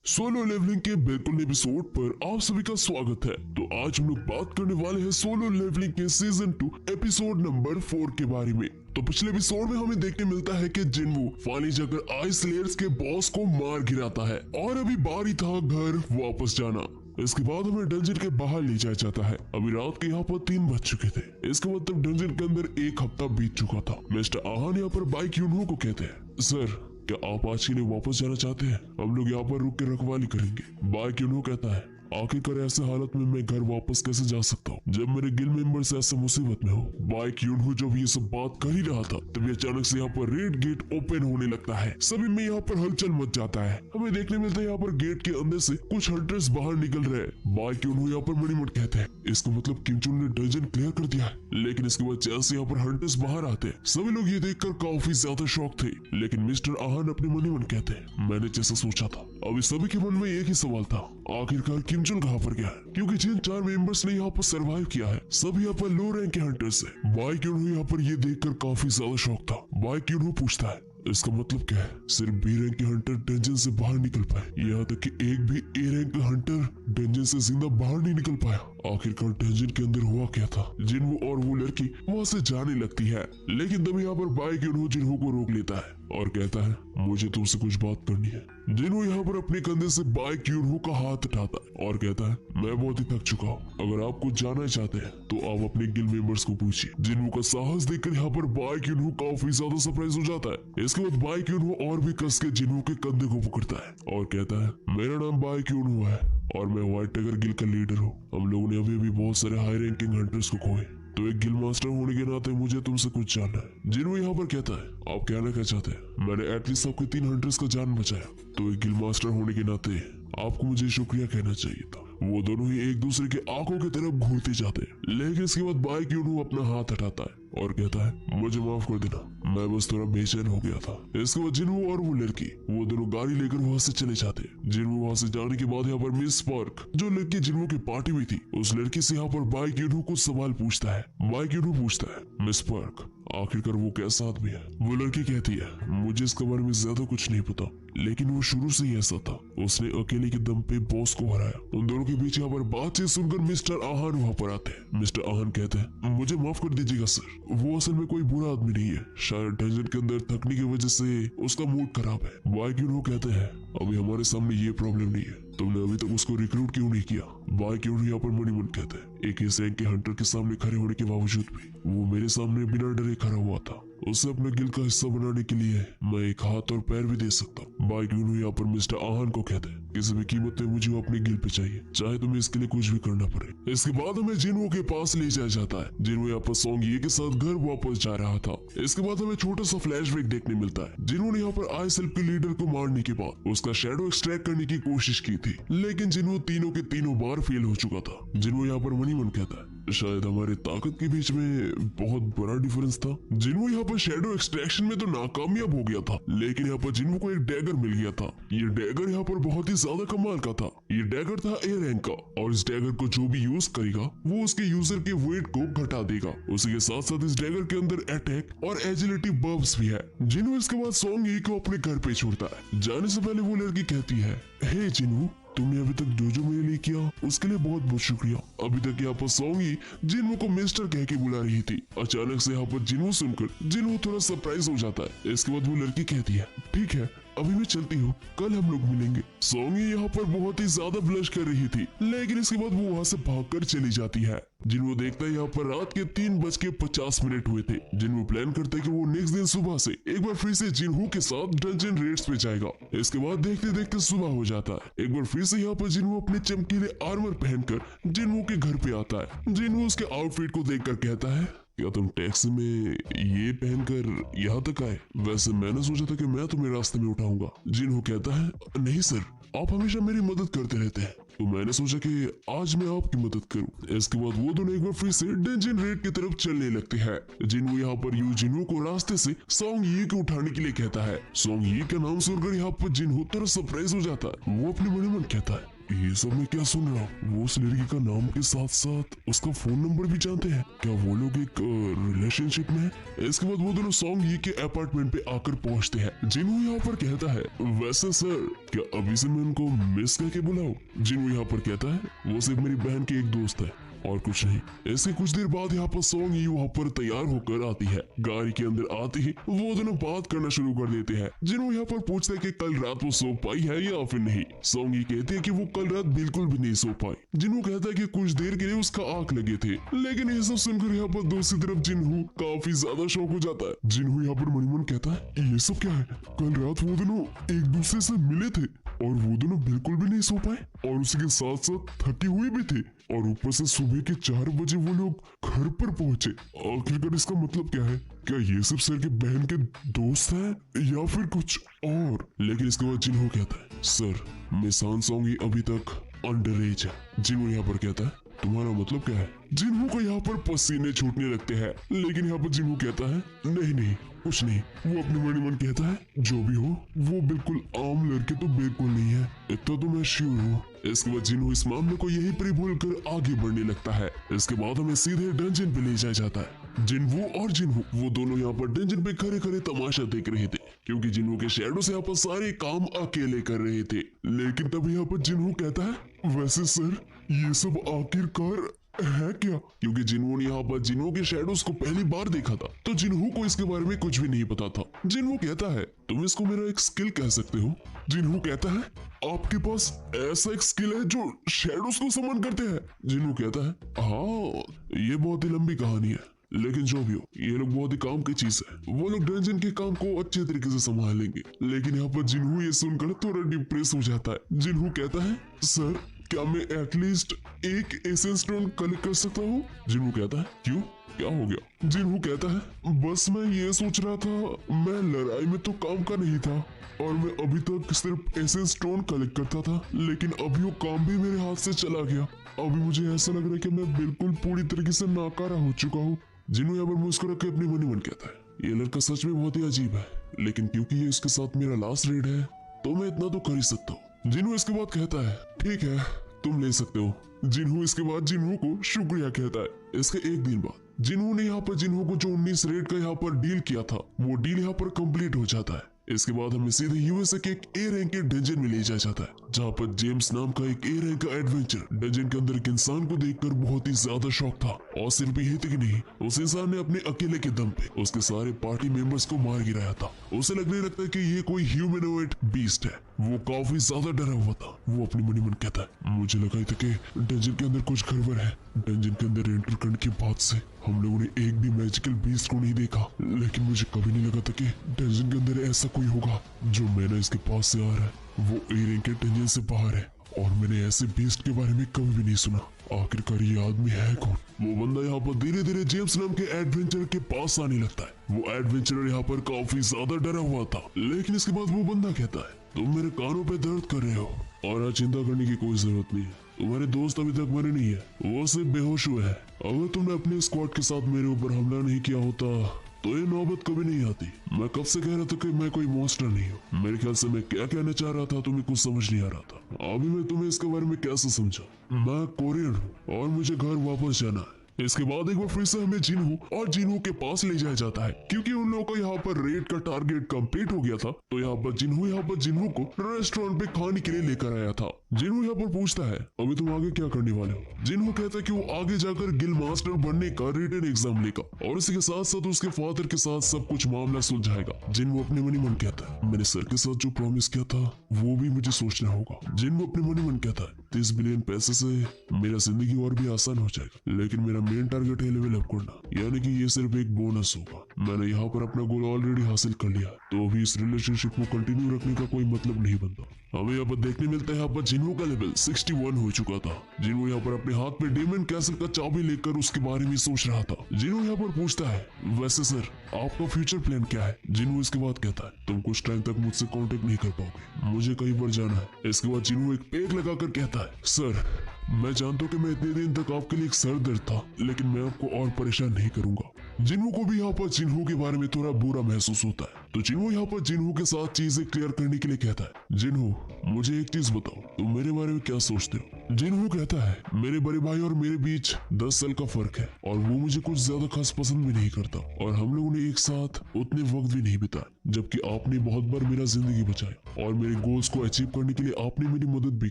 Solo levelling के बिल्कुल episode पर आप सभी का स्वागत है। तो आज हम लोग बात करने वाले हैं सोलो लेवलिंग के सीजन 2 एपिसोड नंबर 4 के बारे में। तो पिछले एपिसोड में हमें देखने मिलता है कि जिनवू फाइनली जाकर आइस लेयर्स के बॉस को मार गिराता है और अभी बारी था घर वापस जाना। इसके बाद हमें डंजन के बाहर ले जाया जाता है। अभी रात के यहाँ पर 3 बज चुके थे। इसका मतलब डंजन के अंदर 1 हफ्ता बीत चुका था। मिस्टर आहान यहाँ पर बाइक यूनहो को कहते हैं, सर क्या आप आज के लिए वापस जाना चाहते हैं? हम लोग यहाँ पर रुक के रखवाली करेंगे। बाइक यूनहो कहता है, आखिरकार ऐसे हालत में मैं घर वापस कैसे जा सकता हूँ जब मेरे गिल मेंबर्स ऐसे मुसीबत में हो। बाइक यूनहो जब ये सब बात कर ही रहा था तभी अचानक से यहाँ पर रेड गेट ओपन होने लगता है। सभी में यहाँ पर हलचल मच जाता है। हमें देखने मिलता है यहाँ पर गेट के अंदर से कुछ हंटर्स बाहर निकल रहे हैं। बाइक यूनहो यहाँ पर मणिमट कहते हैं, इसका मतलब किमचुन ने डंजन क्लियर कर दिया है। लेकिन इसके बाद जैसे यहाँ पर हंटर्स बाहर आते हैं सभी लोग ये देखकर काफी ज्यादा शॉक थे। लेकिन मिस्टर आहान अपने मणिमन कहते हैं, मैंने जैसा सोचा था। अभी सभी के मन में एक ही सवाल था, आखिरकार किमचुन कहाँ पर गया है? क्योंकि जिन 4 मेंबर्स ने यहाँ पर सरवाइव किया है सब यहाँ पर लो रैंक के हंटर्स है। बाइक यूनहो यहाँ पर ये देखकर काफी ज्यादा शॉक था। बाइक यूनहो पूछता है, इसका मतलब क्या है? सिर्फ बी रैंक के हंटर डंजन से बाहर निकल पाए, यहाँ तक कि एक भी ए रैंक का हंटर डंजन से जिंदा बाहर नहीं निकल पाया। आखिरकार डंजन के अंदर हुआ क्या था? जिनवू और वो लड़की वहाँ से जाने लगती है। लेकिन तभी यहाँ पर बाइक यूनहो जिनवू को रोक लेता है और कहता है, मुझे तुमसे कुछ बात करनी है। जिनवू यहाँ पर अपने कंधे से बाइक यूनहो का हाथ उठाता है और कहता है, मैं बहुत ही थक चुका हूँ। अगर आप कुछ जानना चाहते हैं तो आप अपने गिल मेंबर्स को पूछिए। जिनवू का साहस देखकर यहाँ पर बाइक यूनहो काफी ज्यादा सरप्राइज हो जाता है। इसके बाद बाइक यूनहो और भी कस के जिनवू के कंधे को पकड़ता है और कहता है, मेरा नाम बाइक यूनहो है और मैं व्हाइट टाइगर गिल का लीडर हूँ। हम लोगों ने अभी बहुत सारे हाई रैंकिंग हंटर्स को खोए, तो एक गिल मास्टर होने के नाते मुझे तुमसे कुछ जानना है। जिनवू यहाँ पर कहता है, आप कहना क्या चाहते हैं? मैंने एटलीस्ट आपके 3 हंटर्स का जान बचाया, तो एक गिल मास्टर होने के नाते आपको मुझे शुक्रिया कहना चाहिए था। वो दोनों ही एक दूसरे के आंखों की तरफ घूरते जाते हैं। लेकिन इसके बाद बाइक यूनहो अपना हाथ हटाता है और कहता है, मुझे माफ कर देना, मैं बस थोड़ा बेचैन हो गया था। इसके बाद जिनवू और वो लड़की वो दोनों गाड़ी लेकर वहाँ से चले जाते हैं। जिनवू वहाँ से जाने के बाद यहाँ पर मिस पार्क जो लड़की जिनवू की पार्टी में थी उस लड़की से यहाँ पर बाइक यूनहो कुछ सवाल पूछता है। बाइक यूनहो पूछता है, मिस पार्क आखिरकार वो कैसा आदमी है? वो लड़की कहती है, मुझे इसके बारे में ज्यादा कुछ नहीं पता, लेकिन वो शुरू से ही ऐसा था। उसने अकेले के दम पे बॉस को हराया। उन दोनों के बीच यहाँ पर बातचीत सुनकर मिस्टर आहान वहाँ पर आते हैं। मिस्टर आहान कहते हैं, मुझे माफ कर दीजिएगा सर, वो असल में कोई बुरा आदमी नहीं है। शायद डंजन के अंदर थकने की वजह से उसका मूड खराब है। बाइक यूनहो कहते हैं, अभी हमारे सामने ये प्रॉब्लम नहीं है, तुमने अभी तक उसको रिक्रूट क्यों नहीं किया? बाइक यूनहो यहाँ पर मणिमन कहते हैं, एक इस रैंक के हंटर के सामने खड़े होने के बावजूद भी वो मेरे सामने बिना डरे खड़ा हुआ था। उसे अपने गिल का हिस्सा बनाने के लिए मैं एक हाथ और पैर भी दे सकता हूँ। बाइक यूनहो यहाँ पर मिस्टर आहान को कहते हैं, किसी भी कीमत में मुझे अपने गिल पे चाहिए, चाहे तुम्हें इसके लिए कुछ भी करना पड़े। इसके बाद हमें जिनवू के पास ले जाया जाता है। जिनवू यहाँ पर सॉन्ग ये के साथ घर वापस जा रहा था। इसके बाद हमें छोटा सा फ्लैशबैक देखने मिलता है। जिनवू ने यहाँ पर आईएसएल के लीडर को मारने के बाद उसका शैडो एक्सट्रैक्ट करने की कोशिश की थी, लेकिन जिनवू तीनों के तीनों बार फेल हो चुका था। जिनवू यहाँ पर मणिमन कहता है, शायद हमारे ताकत के बीच में बहुत बड़ा डिफरेंस था। जिनवू यहाँ पर शैडो एक्सट्रैक्शन में तो नाकामयाब हो गया था, लेकिन यहाँ पर जिनवू को एक डैगर मिल गया था। ये डैगर यहाँ पर बहुत ही ज्यादा कमाल का था। ये डैगर था ए रैंक का और इस डैगर को जो भी यूज करेगा वो उसके यूजर के वेट को घटा देगा। उसी के साथ साथ इस डैगर के अंदर अटैक और एजिलिटी बफ्स भी है। जिनवू इसके बाद सॉन्ग ये को अपने घर पे छोड़ता है। जाने से पहले वो लड़की कहती है, हे जिनवू, तुमने अभी तक जो मेरे लिए किया उसके लिए बहुत बहुत शुक्रिया। अभी तक यहाँ पर सॉन्गी जिनवू को मिस्टर कह के बुला रही थी। अचानक से यहाँ पर जिनवू सुनकर जिनवू थोड़ा सरप्राइज हो जाता है। इसके बाद वो लड़की कहती है, ठीक है अभी मैं चलती हूँ, कल हम लोग मिलेंगे। सॉन्गी यहाँ पर बहुत ही ज्यादा ब्लश कर रही थी, लेकिन इसके बाद वो वहाँ से भागकर चली जाती है। जिनवू देखता है यहाँ पर रात के 3:50 हुए थे। जिनवू प्लान करते कि वो नेक्स्ट दिन सुबह से एक बार फिर से जिनवू के साथ डंजन रेड्स पे जाएगा। इसके बाद देखते देखते सुबह हो जाता है। एक बार फिर से यहाँ पर जिनवू अपने चमकीले आर्मर पहनकर जिनवू के घर पे आता है। जिनवू उसके आउटफिट को देखकर कहता है, क्या तुम टैक्सी में ये पहनकर यहाँ तक आए? वैसे मैंने सोचा था कि मैं तुम्हें रास्ते में उठाऊंगा। जिनवू कहता है, नहीं सर, आप हमेशा मेरी मदद करते रहते हैं, तो मैंने सोचा कि आज मैं आपकी मदद करूं। इसके बाद वो दोनों एक बार फिर से डंजन रेड की तरफ चलने लगते हैं। जिनवू यहाँ पर यू जिनवू को रास्ते से सॉन्ग ये को उठाने के लिए कहता है। सॉन्ग ये का नाम सुनकर यहाँ पर जिनवू थोड़ा सरप्राइज हो जाता है। वो अपने मन में कहता है, ये सब मैं क्या सुन रहा हूँ? वो उस लड़की का नाम के साथ साथ उसका फोन नंबर भी जानते हैं? क्या वो लोग एक रिलेशनशिप में है? इसके बाद वो दोनों सॉन्ग ये के अपार्टमेंट पे आकर पहुंचते हैं। जिन्हों यहाँ पर कहता है, वैसे सर क्या अभी से मैं उनको मिस करके बुलाऊं? जिन्हों यहाँ पर कहता है वो सिर्फ मेरी बहन की एक दोस्त है और कुछ नहीं। इसके कुछ देर बाद यहाँ पर सॉन्ग वहाँ पर तैयार होकर आती है। गाड़ी के अंदर आती ही वो दोनों बात करना शुरू कर देते हैं। जिन्हों यहाँ पर पूछते हैं कि कल रात वो सो पाई है या फिर नहीं। सॉन्ग ये कहते हैं कि वो कल रात बिल्कुल भी नहीं सो पाई। जिन्हों कहता है कि कुछ देर के लिए उसका आंख लगे थे, लेकिन ये सब सुनकर यहाँ पर दूसरी तरफ जिन्हों काफी ज्यादा शौक हो जाता है। जिन्हों यहाँ पर मन मन कहता है, ये सब क्या है? कल रात वो दोनों एक दूसरे से मिले थे और वो दोनों बिल्कुल भी नहीं सो पाए और उसी के साथ साथ थके हुए भी थे और ऊपर से सुबह के 4 बजे वो लोग घर पर पहुंचे। आखिरकार इसका मतलब क्या है? क्या ये सब सर के बहन के दोस्त हैं या फिर कुछ और? लेकिन इसके बाद जिन्हों कहता है, सर मिसान सॉन्ग अभी तक अंडर एज है। जिन्हों यहाँ पर कहता है, तुम्हारा मतलब क्या है? जिन्हों को यहाँ पर पसीने छूटने लगते हैं, लेकिन यहाँ पर जिन्हों कहता है, नहीं नहीं कुछ नहीं। वो अपने मन मन कहता है, जो भी हो वो बिल्कुल आम लड़के तो बिल्कुल नहीं है, इतना तो मैं श्योर हूँ। इसके बाद जिन्हों इस मामले को यही पर भूल कर आगे बढ़ने लगता है। इसके बाद हमें सीधे डंजन पे ले जाया जाता है। जिन्हों और जिन्हों वो दोनों यहाँ पर डंजन पे खड़े खड़े तमाशा देख रहे थे, क्योंकि जिन्हों के शैडो से यहाँ पर सारे काम अकेले कर रहे थे। लेकिन तब यहाँ पर जिन्हों कहता है, वैसे सर ये सब आखिरकार है क्या? क्योंकि जिन्हों ने यहाँ पर जिन्हों के शैडोज को पहली बार देखा था, तो जिन्हों को इसके बारे में कुछ भी नहीं पता था। जिन्हों कहता है, तुम इसको मेरा एक स्किल कह सकते हो। जिन्हों कहता है, आपके पास ऐसा एक स्किल है जो शैडोज को समन करते हैं। जिन्हों कहता है, हाँ ये बहुत ही लंबी कहानी है, लेकिन जो भी हो ये लोग बहुत ही काम की चीज है। वो लोग डंजन के काम को अच्छे तरीके से संभालेंगे। लेकिन यहाँ पर जिन्हों ये सुनकर थोड़ा डिप्रेस हो जाता है। जिन्हों कहता है, सर क्या मैं एटलीस्ट एक एसेंस स्टोन कलेक्ट कर सकता हूँ? जिन्हों कहता है, क्यों क्या हो गया? जिन्हों कहता है, बस मैं ये सोच रहा था, मैं लड़ाई में तो काम का नहीं था और मैं अभी तक सिर्फ एसेंस स्टोन कलेक्ट करता था, लेकिन अभी वो काम भी मेरे हाथ से चला गया। अभी मुझे ऐसा लग रहा है कि मैं बिल्कुल पूरी तरीके से नाकारा हो चुका हूँ। जिन्हों यहाँ पर मुस्कुरा के अपने मन मन कहता है, ये लड़का सच में बहुत ही अजीब है, लेकिन क्योंकि ये इसके साथ मेरा लास्ट रेड है तो मैं इतना तो कर ही सकता हूँ। जिन्हों इसके बाद कहता है, ठीक है तुम ले सकते हो। जिन्हों इसके बाद जिन्हों को शुक्रिया कहता है। इसके एक दिन बाद जिन्हों ने यहाँ पर जिन्हों को जो 19 रेड का यहाँ पर डील किया था, वो डील यहाँ पर कंप्लीट हो जाता है। इसके बाद हमें सीधे यूएसए के एक ए रैंक के डंजन में ले जाया जाता है, जहाँ पर जेम्स नाम का एक ए रैंक का एडवेंचर डंजन के अंदर एक इंसान को देखकर बहुत ही ज्यादा शौक था। और सिर्फ यही तक नहीं, उस इंसान ने अपने अकेले के दम पे उसके सारे पार्टी मेंबर्स को मार गिराया था। उसे लगने लगता है कि ये कोई ह्यूमनोइड बीस्ट है। वो काफी ज्यादा डरा हुआ था। वो अपने मन ही मन कहता है, मुझे लगा था कि डंजन के अंदर कुछ गड़बड़ है। डंजन के अंदर एंटर करने के बाद से हम लोगों ने एक भी मैजिकल बीस्ट को नहीं देखा, लेकिन मुझे कभी नहीं लगा था कि डंजन के अंदर ऐसा कोई होगा। जो मैंने इसके पास से आ रहा है वो ए रैंक के डंजन से बाहर है और मैंने ऐसे बीस्ट के बारे में कभी भी नहीं सुना। आखिरकार ये आदमी है कौन? वो बंदा यहाँ पर धीरे धीरे जेम्स नाम के एडवेंचर के पास आने लगता है। वो एडवेंचरर यहाँ पर काफी ज्यादा डरा हुआ था, लेकिन इसके बाद वो बंदा कहता है, तुम मेरे कानों पे दर्द कर रहे हो और आज चिंता करने की कोई जरूरत नहीं है। तुम्हारे दोस्त अभी तक मरे नहीं है, वो सिर्फ बेहोश हुए हैं। अगर तुमने अपने स्क्वाड के साथ मेरे ऊपर हमला नहीं किया होता तो ये नौबत कभी नहीं आती। मैं कब से कह रहा था कि मैं कोई मॉन्स्टर नहीं हूँ। मेरे ख्याल से मैं क्या कहना चाह रहा था तुम्हें कुछ समझ नहीं आ रहा था। अभी मैं तुम्हें इसके बारे में कैसे समझा? मैं कोरियन हूँ और मुझे घर वापस जाना है। इसके बाद एक बार फिर से हमें जिन्हों और जिन्हों के पास ले जाया जाता है, क्योंकि उन लोगों का यहाँ पर रेड का टारगेट कंप्लीट हो गया था। तो यहाँ पर जिन्हों को रेस्टोरेंट पे खाने के लिए लेकर आया था। जिन्हों यहाँ पर पूछता है, अभी तुम आगे क्या करने वाले हो? जिन्हों कहता है कि वो आगे जाकर गिल मास्टर बनने का रिटन एग्जाम लेगा और इसी के साथ साथ उसके फादर के साथ सब कुछ मामला सुलझाएगा। जिन्हों अपने मन ही मन कहता है, मैंने सर के साथ जो प्रॉमिस किया था वो भी मुझे सोचना होगा। जिन्हों अपने मन ही मन कहता है, 30 बिलियन पैसे से मेरा जिंदगी और भी आसान हो जाएगा, लेकिन मेरा मेन टारगेट है लेवल अप करना, यानी कि ये सिर्फ एक बोनस होगा। मैंने यहाँ पर अपना गोल ऑलरेडी हासिल कर लिया, तो अभी इस रिलेशनशिप को कंटिन्यू रखने का कोई मतलब नहीं बनता। हमें यहाँ पर देखने मिलता है, यहाँ पर जिन्हों का लेवल 61 हो चुका था। जिन्हों यहाँ पर अपने हाथ में डेमन कैसल का चाबी लेकर उसके बारे में सोच रहा था। जिन्हों यहाँ पर पूछता है, वैसे सर आपका फ्यूचर प्लान क्या है? जिन्हों इसके बाद कहता है, तुम कुछ टाइम तक मुझसे कांटेक्ट नहीं कर पाओगे, मुझे कहीं पर जाना है। इसके बाद जिन्हों एक पेग लगाकर कहता है, सर मैं जानता हूँ कि मैं इतने दिन तक आपके लिए एक सर दर्द था, लेकिन मैं आपको और परेशान नहीं करूंगा। जिन्हों को भी यहाँ पर जिन्हों के बारे में थोड़ा बुरा महसूस होता है, तो जिन्हों यहाँ पर जिन्हों के साथ चीजें क्लियर करने के लिए कहता है, जिन्हों मुझे एक चीज बताओ, तुम मेरे बारे में क्या सोचते हो? जिन्हों कहता है, मेरे बड़े भाई और मेरे बीच 10 साल का फर्क है और वो मुझे कुछ ज्यादा खास पसंद भी नहीं करता और हम लोगों ने एक साथ उतने वक्त भी नहीं बिताया, जबकि आपने बहुत बार मेरा जिंदगी बचाई और मेरे गोल्स को अचीव करने के लिए आपने मेरी मदद भी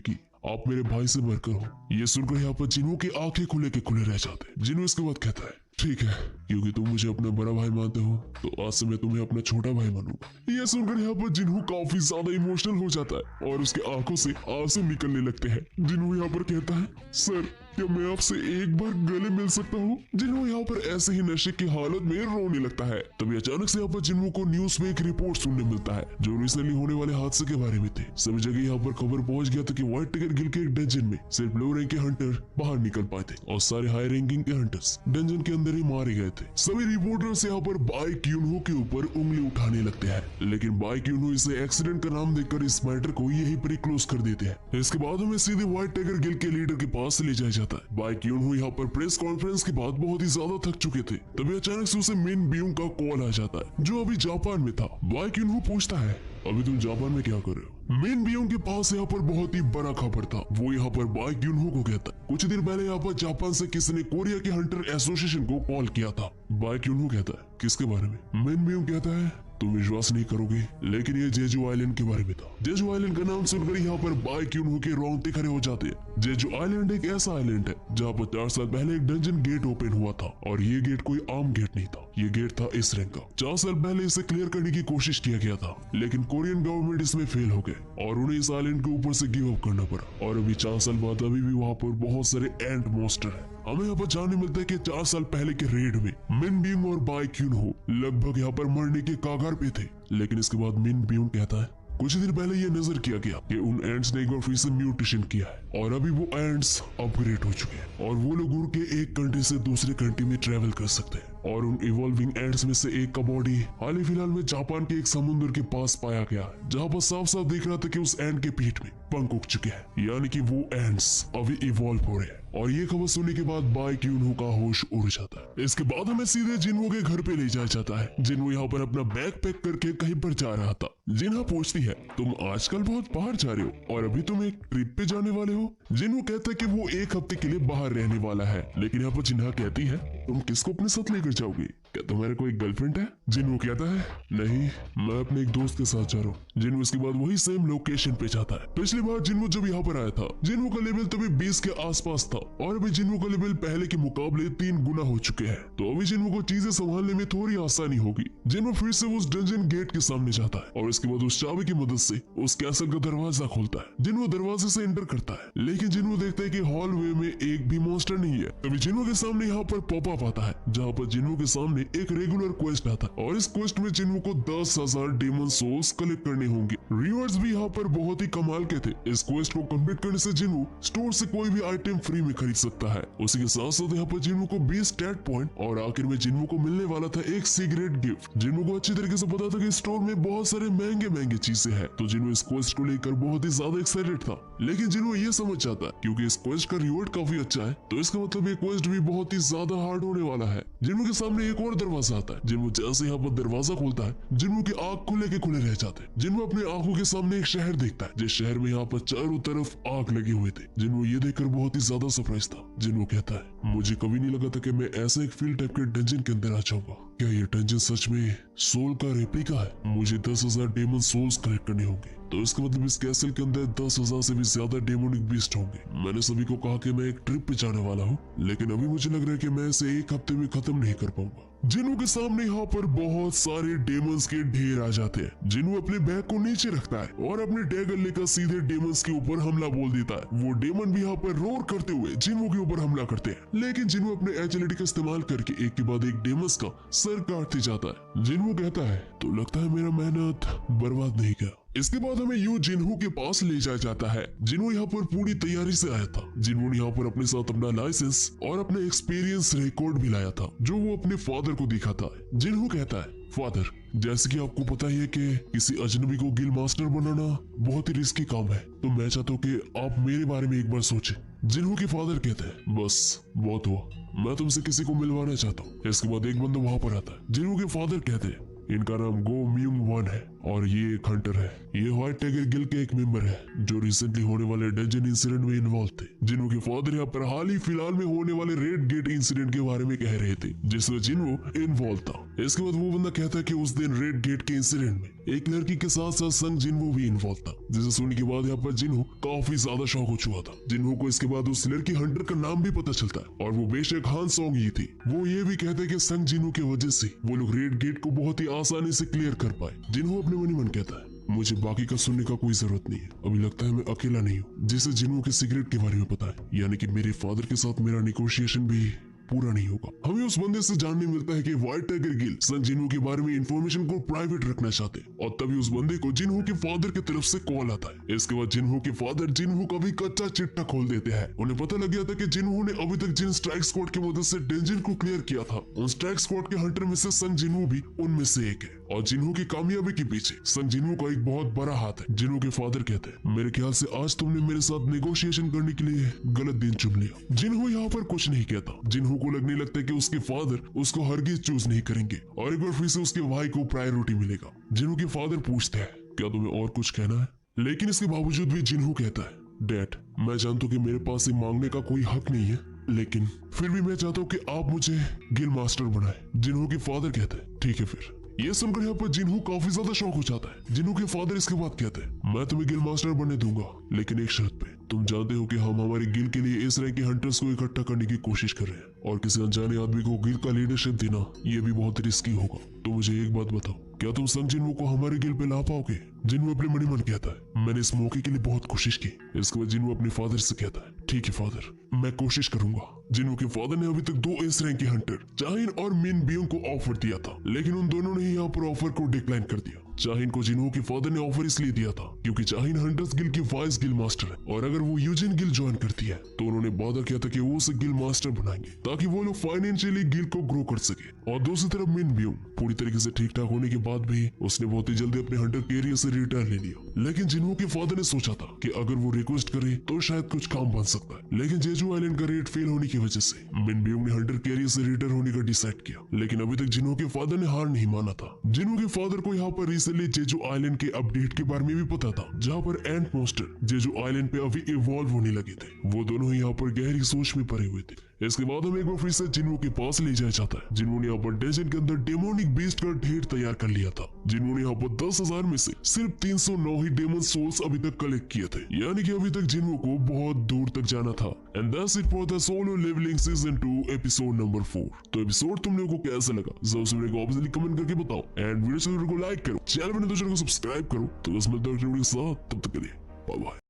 की। आप मेरे भाई से बढ़कर हो। ये सुनकर यहाँ पर जिन्हों की आंखें खुले के खुले रह जाते हैं। जिन्हों इसके बाद कहता है, ठीक है, क्योंकि तुम मुझे अपना बड़ा भाई मानते हो तो आज से मैं तुम्हें अपना छोटा भाई मानूंगा। ये सुनकर यहाँ पर जिन्हों काफी ज्यादा इमोशनल हो जाता है और उसके आंखों से आंसू निकलने लगते हैं। जिन्हों यहाँ पर कहता है, सर क्या मैं आपसे एक बार गले मिल सकता हूँ? जिन्हों यहाँ पर ऐसे ही नशे की हालत में रोने लगता है। तभी अचानक से यहाँ पर जिन्हों को न्यूज में एक रिपोर्ट सुनने मिलता है जो रिसेंटली होने वाले हादसे के बारे में थे। सभी जगह यहाँ पर खबर पहुंच गया था कि व्हाइट टाइगर गिल के एक डंजन में सिर्फ लो रैंक के हंटर बाहर निकल पाए थे और सारे हाई रैंकिंग के हंटर्स डंजन के अंदर ही मारे गए थे। सभी रिपोर्टर्स यहाँ पर बाई क्यूनहो के ऊपर उंगली उठाने लगते हैं, लेकिन बाई क्यूनहो इसे एक्सीडेंट का नाम देकर इस मैटर को यही पर क्लोज कर देते हैं। इसके बाद हमें सीधे व्हाइट टाइगर गिल के लीडर के पास ले जाया जाता है। बाई क्यूनहो यहाँ पर प्रेस कॉन्फ्रेंस के बाद बहुत ही ज्यादा थक चुके थे। तभी अचानक से उसे मिन ब्यूंग का कॉल आ जाता है जो अभी जापान में था। बाई क्यूनहो पूछता है, अभी तुम जापान में क्या कर रहे हो? मिन ब्यूंग के पास यहाँ पर बहुत ही बड़ा खबर था। वो यहाँ पर बाई क्यूनहो को कहता है, कुछ दिन पहले यहाँ पर जापान से किसी ने कोरिया के हंटर एसोसिएशन को कॉल किया था। बाई क्यूनहो कहता है, किसके बारे में? मिन ब्यूंग कहता है, तुम विश्वास नहीं करोगे लेकिन ये जेजू आइलैंड के बारे में था। जेजू आइलैंड का नाम सुनकर यहाँ पर बाई क्यूनहो के रोंगटे खड़े हो जाते हैं। जेजू आइलैंड एक ऐसा आइलैंड है जहाँ पर 4 साल पहले एक डंजन गेट ओपन हुआ था और ये गेट कोई आम गेट नहीं था। ये गेट था इस रैंक का। 4 साल पहले इसे क्लियर करने की कोशिश किया गया था, लेकिन कोरियन गवर्नमेंट इसमें फेल हो गए और उन्हें इस आइलैंड के ऊपर से गिव अप करना पड़ा। और अभी 4 साल बाद अभी भी वहाँ पर बहुत सारे एंट मॉन्स्टर है। हमें यहाँ पर जानने मिलता है कि 4 साल पहले के रेड में मिन ब्यूंग और बाई क्यूनहो लगभग यहाँ पर मरने के कगार पे थे, लेकिन इसके बाद मिन ब्यूंग कहता है, कुछ दिन पहले ये नजर किया गया कि उन एंट्स ने एक बार फिर से म्यूटेशन किया है और अभी वो एंट्स अपग्रेड हो चुके हैं और वो लोग उड़ के एक कंट्री से दूसरे कंट्री में ट्रेवल कर सकते हैं। और उन इवॉल्विंग एंट्स में से एक का बॉडी हाल ही फिलहाल में जापान के एक समुद्र के पास पाया गया, जहाँ पर साफ साफ दिख रहा था कि उस एंट के पीठ में पंख उग चुके हैं, यानी कि वो एंट्स अभी इवॉल्व हो रहे हैं। और ये खबर सुनने के बाद बाई क्यूनहो का होश उड़ जाता है। इसके बाद हमें सीधे जिन्हो के घर पे ले जाया जाता है। जिन्हो यहाँ पर अपना बैग पैक करके कहीं पर जा रहा था। जिन्हा पूछती है, तुम आजकल बहुत बाहर जा रहे हो और अभी तुम एक ट्रिप पे जाने वाले हो? जिन्हो कहता है कि वो 1 हफ्ते के लिए बाहर रहने वाला है, लेकिन यहाँ पर जिन्हा कहती है, तुम किसको अपने साथ लेकर जाओगे? क्या तुम्हारा कोई गर्लफ्रेंड है? जिन्हो कहता है, नहीं, मैं अपने एक दोस्त के साथ जा रहा हूँ। जिन्हो इसके बाद वही सेम लोकेशन पे जाता है। पिछली बार जिन्हो जब यहाँ पर आया था, जिन्हो का लेवल तभी 20 के आसपास था और अभी जिन्हो का लेवल पहले के मुकाबले 3 गुना हो चुके हैं। तो अभी जिन्हो को चीजें संभालने में थोड़ी आसानी होगी। जिन्हो फिर से उस डंजन गेट के सामने जाता है और इसके बाद उस चाबी की मदद से उस कैसल का दरवाजा खोलता है। जिन्हो दरवाजे से एंटर करता है, लेकिन जिन्हो देखता है कि हॉलवे में एक भी मॉन्स्टर नहीं है। तभी जिन्हो के सामने यहाँ पर पॉप अप आता है, जहाँ पर जिन्हो के सामने एक रेगुलर क्वेस्ट आता है और इस क्वेस्ट में जिन्हो को 10,000 डेमन सोल्स कलेक्ट करने होंगे। रिवॉर्ड्स भी यहाँ पर बहुत ही कमाल के थे। इस क्वेस्ट को कंप्लीट करने से जिन्हो स्टोर से कोई भी आइटम फ्री में खरीद सकता है। उसी के साथ साथ यहाँ पर जिन्हो को 20 स्टैट पॉइंट और आखिर में जिन्हो को मिलने वाला था एक सिगरेट गिफ्ट। जिन्हो को अच्छी तरीके से पता था कि स्टोर में बहुत सारे महंगे चीजें हैं, तो जिन्हो इस क्वेस्ट को लेकर बहुत ही ज्यादा एक्साइटेड था। लेकिन जिन्हो ये समझ जाता है क्योंकि इस क्वेस्ट का रिवॉर्ड काफी अच्छा है, तो इसका मतलब ये क्वेस्ट भी बहुत ही ज्यादा हार्ड होने वाला है। जिन्हो के सामने एक और दरवाजा आता है। जिन्हो जैसे यहाँ पर दरवाजा खोलता है, जिन्हो की आंख खुले के खुले रह जाते हैं। जिन्हो अपने आंखों के सामने एक शहर देखता है, जिस शहर में यहाँ पर चारों तरफ आग लगे हुए थे। जिन्हो ये देखकर बहुत ही ज्यादा सरप्राइज था। जिन्हो कहता है, मुझे कभी नहीं लगा था कि मैं ऐसे एक फील्ड टाइप के डंजन के अंदर आ जाऊंगा। क्या ये डंजन सच में सोल का रेप्लिका है? मुझे 10,000 डेमन सोल्स कलेक्ट करने होंगे, तो इसका मतलब इस कैसल के अंदर 10,000 से भी ज्यादा डेमोनिक बीस्ट होंगे। मैंने सभी को कहा कि मैं एक ट्रिप पे जाने वाला हूँ, लेकिन अभी मुझे लग रहा है कि मैं इसे 1 हफ्ते में खत्म नहीं कर पाऊंगा। जिन्हो के सामने यहाँ पर बहुत सारे डेमंस के ढेर आ जाते हैं। जिन्हो अपने बैग को नीचे रखता है और अपने डैगर लेकर सीधे डेमंस के ऊपर हमला बोल देता है। वो डेमन भी यहाँ पर रोर करते हुए जिन्हो के ऊपर हमला करते हैं, लेकिन जिन्हो अपने एजिलिटी का इस्तेमाल करके एक के बाद एक डेमंस का सर काटते जाता है। जिन्हो कहता है, तो लगता है मेरा मेहनत बर्बाद नहीं गया। इसके बाद हमें यू जिन्हो के पास ले जाया जाता है। जिन्हो यहाँ पर पूरी तैयारी से आया था। जिन्हो ने यहाँ पर अपने साथ अपना लाइसेंस और अपना एक्सपीरियंस रिकॉर्ड भी लाया था, जो वो अपने फादर को दिखाता है। जिन्हो कहता है, फादर, जैसे कि आपको पता ही है कि किसी अजनबी को गिल मास्टर बनाना बहुत ही रिस्की काम है, तो मैं चाहता हूँ कि आप मेरे बारे में एक बार सोचें। जिन्हों के फादर कहते हैं बस बहुत हुआ, मैं तुमसे किसी को मिलवाना चाहता हूँ। इसके बाद एक बंदा वहां पर आता है। जिन्हों के फादर कहते हैं इनका नाम गो म्यूंग वन है और ये एक हंटर है। ये व्हाइट टाइगर गिल के एक मेंबर है जो रिसेंटली होने वाले डंजन इंसिडेंट में इन्वॉल्व थे। जिन्हों के फादर यहाँ पर हाल ही फिलहाल में होने वाले रेड गेट इंसिडेंट के बारे में कह रहे थे जिसमें जिन्हों इन्वॉल्व था। इसके बाद वो बंदा कहता है कि उस दिन रेड गेट के इंसिडेंट में एक लड़की के साथ साथ संग जिन्हों भी इन्वॉल्व था, जिसे सुनने के बाद यहाँ पर जिन्हों काफी ज्यादा शौक हो चुका था। जिन्हों को इसके बाद उस लड़की हंटर का नाम भी पता चलता है और वो बेशक हान सॉन्ग ही थी। वो ये भी कहते हैं कि संग जिन्हों की वजह से वो लोग रेड गेट को बहुत ही आसानी से क्लियर कर पाए। जिन्हों अपने मन ही मन कहता है मुझे बाकी का सुनने का कोई जरूरत नहीं है, अभी लगता है मैं अकेला नहीं हूँ जिसे जिन्हों के सीक्रेट के बारे में पता है, यानी कि मेरे फादर के साथ मेरा निगोशिएशन भी पूरा नहीं होगा। हमें उस बंदे से जानने मिलता है कि व्हाइट टाइगर गिल सन जिन्हों के बारे में इंफॉर्मेशन को प्राइवेट रखना चाहते हैं और तभी उस बंदे को जिन्हों के फादर की तरफ से कॉल आता है। इसके बाद जिन्हों के फादर जिन्हों का भी कच्चा चिट्टा खोल देते हैं। उन्हें पता लग गया था कि जिन्हों ने अभी तक जिन स्ट्राइक स्क्वाड की मदद से डेंजन को क्लियर किया था, उन स्ट्राइक स्क्वाड के हंटर में से सन जिन्हों भी उनमें से एक है और जिन्हों की कामयाबी के पीछे सन जिन्हों का एक बहुत बड़ा हाथ है। जिन्हों के फादर कहते हैं मेरे ख्याल से आज तुमने मेरे साथ नेगोशिएशन करने के लिए गलत दिन चुन लिया। जिन्हों यहाँ पर कुछ नहीं कहता। जिन्हों को लगने लगता है कि उसके फादर उसको हरगिज चूज नहीं करेंगे और एक बार फिर से उसके भाई को प्रायोरिटी मिलेगा। जिन्हों के फादर पूछते हैं क्या तुम्हें और कुछ कहना है, लेकिन इसके बावजूद भी जिन्हों कहता है डैड मैं जानता हूँ कि मेरे पास ये मांगने का कोई हक नहीं है, लेकिन फिर भी मैं चाहता हूँ कि आप मुझे गिल मास्टर बनाए। जिन्हों के फादर कहते हैं ठीक है। फिर ये सुनकर यहाँ पर जिन्हों काफी ज्यादा शौक हो जाता है। जिन्हों के फादर इसके बाद कहते हैं मैं तुम्हें गिल मास्टर बनने दूंगा, लेकिन एक शर्त पे। तुम जानते हो कि हम हमारे गिल के लिए इस रैंक के हंटर्स को इकट्ठा करने की कोशिश कर रहे हैं और किसी अनजाने आदमी को गिल का लीडरशिप देना ये भी बहुत रिस्की होगा। तो मुझे एक बात बताओ, क्या तुम संग जिन्हों को हमारे गिल पे ला पाओगे? जिन्हों अपने मनी मन कहता है मैंने इस मौके के लिए बहुत कोशिश की। इसके बाद जिन्हों अपने फादर से कहता है ठीक है फादर मैं कोशिश करूंगा। जिन्हों के फादर ने अभी तक 2 इस रैंक के हंटर चाहिन और मिन बियोंग को ऑफर दिया था, लेकिन उन दोनों ने यहाँ पर ऑफर को डिक्लाइन कर दिया। चाहिन को जिन्हों के फादर ने ऑफर इसलिए दिया था क्योंकि चाहिन हंटर्स गिल की वाइस गिल मास्टर है और अगर वो यूजिन गिल ज्वाइन करती है तो उन्होंने वादा किया था कि वो उसे गिल मास्टर बनाएंगे ताकि वो लोग फाइनेंशियली गिल को ग्रो कर सके। और दूसरी तरफ मिन बियोंग पूरी तरीके से ठीक ठाक होने के बाद भी उसने बहुत ही जल्दी अपने हंटर कैरियर से रिटायर ले लिया। लेकिन जिन्हों के फादर ने सोचा था कि अगर वो रिक्वेस्ट करे तो शायद कुछ काम बन सकता है, लेकिन जेजू आइलैंड का रेट फेल होने की वजह से मिन बियोंग ने हंटर कैरियर से रिटायर होने का डिसाइड किया। लेकिन अभी तक जिन्हों के फादर ने हार नहीं माना था। जिन्हों के फादर को यहाँ पर रिसेंटली जेजू आइलैंड के अपडेट के बारे में भी पता था, जहाँ पर एंट मॉन्स्टर जेजू आइलैंड पे अभी इवॉल्व होने लगे थे। वो दोनों ही यहाँ पर गहरी सोच में पड़े हुए थे। इसके बाद हम एक बार फिर से जिन्हों के पास ले जाया जाता है। जिन्हों ने यहाँ पर डेजन के अंदर डेमोनिक बीस्ट का ढेर तैयार कर लिया था। जिन्होंने यहाँ पर 10,000 में से सिर्फ 309 ही डेमन सोल्स अभी तक कलेक्ट किए थे, यानी कि अभी तक जिन्हों को बहुत दूर तक जाना था। And that's it for the solo leveling season 2 episode number 4। तो एपिसोड तुम लोगों को कैसा लगा जरूर से मेरे को ऑब्वियसली कमेंट करके बताओ एंड वीडियो को लाइक करो, चैनल को सब्सक्राइब करो। तो बस मिलते हैं अगले वीडियो के साथ, तब तक के लिए बाय बाय।